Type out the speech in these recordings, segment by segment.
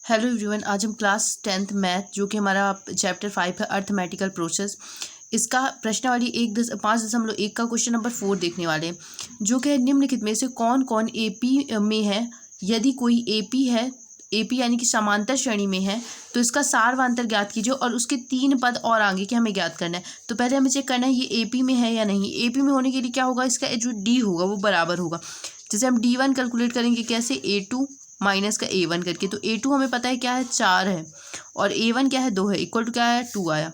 Hello everyone, आज हम class 10th math जो कि हमारा चैप्टर 5 है अर्थमेटिकल प्रोसेस, इसका प्रश्नावली 5.1 का क्वेश्चन नंबर 4 देखने वाले हैं, जो कि निम्नलिखित में से कौन कौन एपी में है। यदि कोई एपी है, एपी यानी कि समांतर श्रेणी में है, तो इसका सार्वधातुक ज्ञात कीजिए और उसके 3 पद और आगे के हमें ज्ञात करना है। तो पहले हमें चेक करना है ये एपी में है या नहीं। एपी में होने के लिए क्या होगा, इसका जो डी होगा वो बराबर होगा। जैसे हम D1 कैलकुलेट करेंगे कैसे, A2 माइनस का A1 करके। तो A2 हमें पता है क्या है, 4 है, और A1 क्या है, 2 है, इक्वल टू क्या है, 2 आया।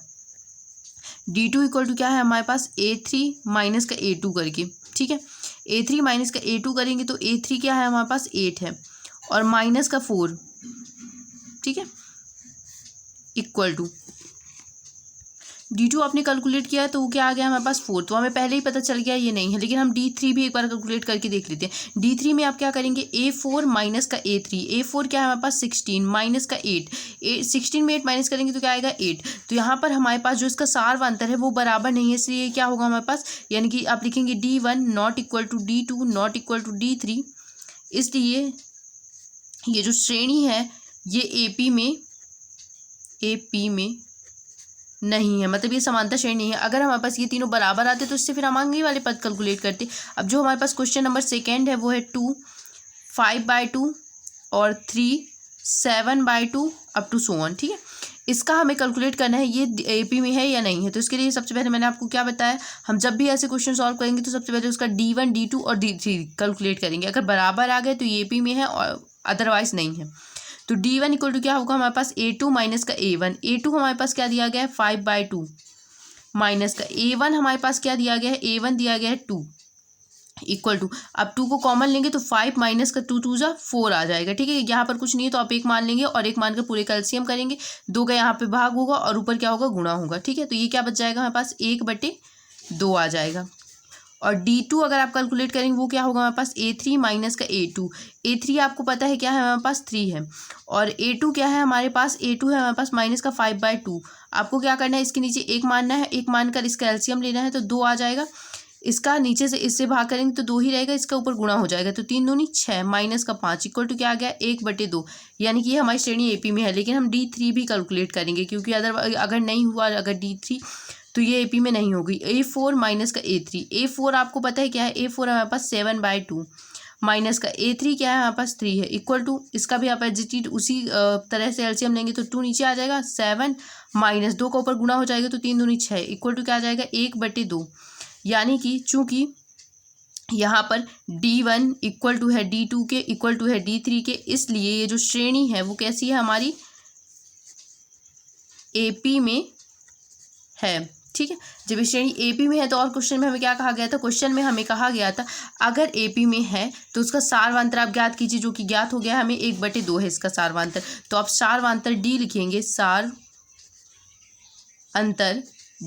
D2 इक्वल टू क्या है हमारे पास, A3 माइनस का A2 करके। ठीक है, A3 माइनस का A2 करेंगे तो A3 क्या है हमारे पास, 8 है, और माइनस का 4, ठीक है, इक्वल टू D2 आपने कैलकुलेट किया है तो वो क्या आ गया हमारे पास 4। तो हमें पहले ही पता चल गया ये नहीं है, लेकिन हम D3 भी एक बार कैलकुलेट करके देख लेते हैं। D3 में आप क्या करेंगे, A4 माइनस का A3। A4 क्या है हमारे पास, 16 माइनस का 8। 16 में 8 माइनस करेंगे तो क्या आएगा, 8। तो यहाँ पर हमारे पास जो इसका सार्वधातुक है वो बराबर नहीं है, इसलिए क्या होगा हमारे पास, यानी कि आप लिखेंगे D1 not equal to D2 not equal to D3। इसलिए ये जो श्रेणी है ये एपी में नहीं है, मतलब ये समांतर श्रेणी नहीं है। अगर हमारे पास ये तीनों बराबर आते तो इससे फिर हम आगे वाले पद कैलकुलेट करते। अब जो हमारे पास क्वेश्चन नंबर 2 है वो है 2 5/2 और 3 7/2 अप टू सो ऑन। ठीक है, इसका हमें कैलकुलेट करना है ये एपी में है या नहीं है। तो इसके लिए सबसे पहले मैंने आपको क्या बताया, हम जब भी ऐसे क्वेश्चन सॉल्व करेंगे तो सबसे पहले उसका D1 D2 और D3 कैलकुलेट करेंगे। अगर बराबर आ गए तो ये एपी में है और अदरवाइज नहीं है। तो D1 इक्वल टू क्या होगा हमारे पास, A2 माइनस का A1। A2 हमारे पास क्या दिया गया है, 5/2 माइनस का A1 हमारे पास क्या दिया गया है, A1 दिया गया है 2 इक्वल टू, अब 2 को कॉमन लेंगे तो 5 माइनस का 2 2 जा 4 आ जाएगा। ठीक है, यहाँ पर कुछ नहीं है तो आप एक मान लेंगे और एक मान कर पूरे का एलसीएम करेंगे। 2 का यहाँ पे भाग होगा और ऊपर क्या होगा, गुणा होगा। ठीक है, तो ये क्या बच जाएगा हमारे पास, 1/2 आ जाएगा। और D2 अगर आप कैलकुलेट करेंगे वो क्या होगा हमारे पास, A3 माइनस का A2। A3 आपको पता है क्या है हमारे पास, 3 है, और A2 क्या है हमारे पास, A2 है हमारे पास माइनस का 5/2। आपको क्या करना है, इसके नीचे एक मानना है, एक मानकर इसका एलसीएम लेना है तो 2 आ जाएगा। इसका नीचे से इससे भाग करेंगे तो 2 ही रहेगा, इसका ऊपर गुणा हो जाएगा तो 3 दूनी 6 माइनस का 5 इक्वल टू क्या आ गया, 1/2। यानी कि ये हमारी श्रेणी एपी में है। लेकिन हम D3 भी कैलकुलेट करेंगे क्योंकि अगर नहीं हुआ, अगर D3 तो ये एपी में नहीं होगी। A4 माइनस का A3। A4 आपको पता है क्या है, A4 हमारे पास 7/2 माइनस का A3 क्या है हमारे पास, 3 है, इक्वल टू इसका भी आप एग्जिट उसी तरह से एलसीएम लेंगे तो 2 नीचे आ जाएगा, 7 माइनस 2 का ऊपर गुणा हो जाएगा तो 3 दूनी 6 इक्वल टू क्या आ जाएगा, 1/2। यानी कि चूंकि यहाँ पर D1 इक्वल टू है D2 के, इक्वल टू है D3 के, इसलिए ये जो श्रेणी है वो कैसी है हमारी, एपी में है। ठीक है, जब ये श्रेणी एपी में है तो और क्वेश्चन में हमें क्या कहा गया था, क्वेश्चन में हमें कहा गया था अगर एपी में है तो उसका सार्वधातुक आप ज्ञात कीजिए, जो कि ज्ञात हो गया हमें 1/2 है इसका सार्वधातुक। तो आप सार्वधातुक डी लिखेंगे, सार्वधातुक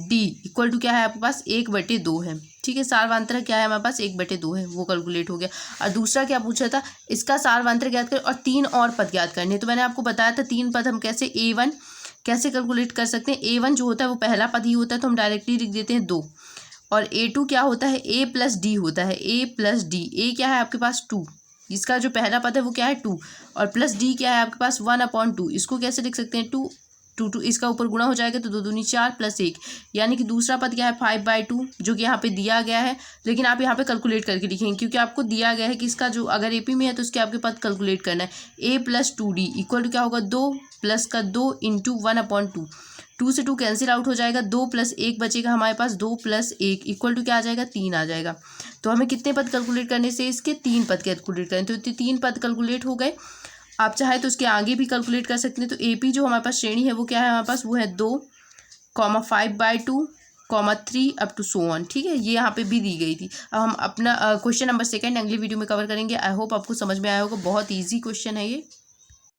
डी इक्वल टू क्या है आपके पास, 1/2 है। ठीक है, सार्वधातुक क्या है हमारे पास, 1/2 है, वो कैलकुलेट हो गया। और दूसरा क्या पूछा था, इसका सार्वधातुक ज्ञात करें और 3 और पद ज्ञात करने। तो मैंने आपको बताया था 3 पद हम कैसे, A1 कैसे कैलकुलेट कर सकते हैं। A1 जो होता है वो पहला पद ही होता है तो हम डायरेक्टली लिख देते हैं 2, और A2 क्या होता है, A प्लस डी होता है, A प्लस डी। A क्या है आपके पास 2, इसका जो पहला पद है वो क्या है 2, और प्लस डी क्या है आपके पास 1/2। इसको कैसे लिख सकते हैं, 2 2 इसका ऊपर गुणा हो जाएगा तो 2 दूनी 4 प्लस 1, यानी कि दूसरा पद क्या है 5/2, जो कि यहाँ पे दिया गया है। लेकिन आप यहाँ पे कैलकुलेट करके लिखेंगे क्योंकि आपको दिया गया है कि इसका जो अगर एपी में है तो उसके आपके पद कैलकुलेट करना है। A plus 2D equal to क्या होगा, 2 प्लस का 2 इंटू 1/2। 2 से 2 कैंसिल आउट हो जाएगा, 2 प्लस 1 बचेगा हमारे पास, 2 प्लस 1 इक्वल टू क्या आ जाएगा, 3 आ जाएगा। तो हमें कितने पद कैलकुलेट करने से, इसके 3 पद कैलकुलेट करें, तो 3 पद कैलकुलेट हो गए। आप चाहे तो उसके आगे भी कैलकुलेट कर सकते हैं। तो एपी जो हमारे पास श्रेणी है वो क्या है हमारे पास, वो है 2, 5/2, 3 अप टू सो ऑन। ठीक है, ये यहाँ पे भी दी गई थी। अब हम अपना क्वेश्चन नंबर 2 अगली वीडियो में कवर करेंगे। आई होप आपको समझ में आया होगा, बहुत ईजी क्वेश्चन है ये।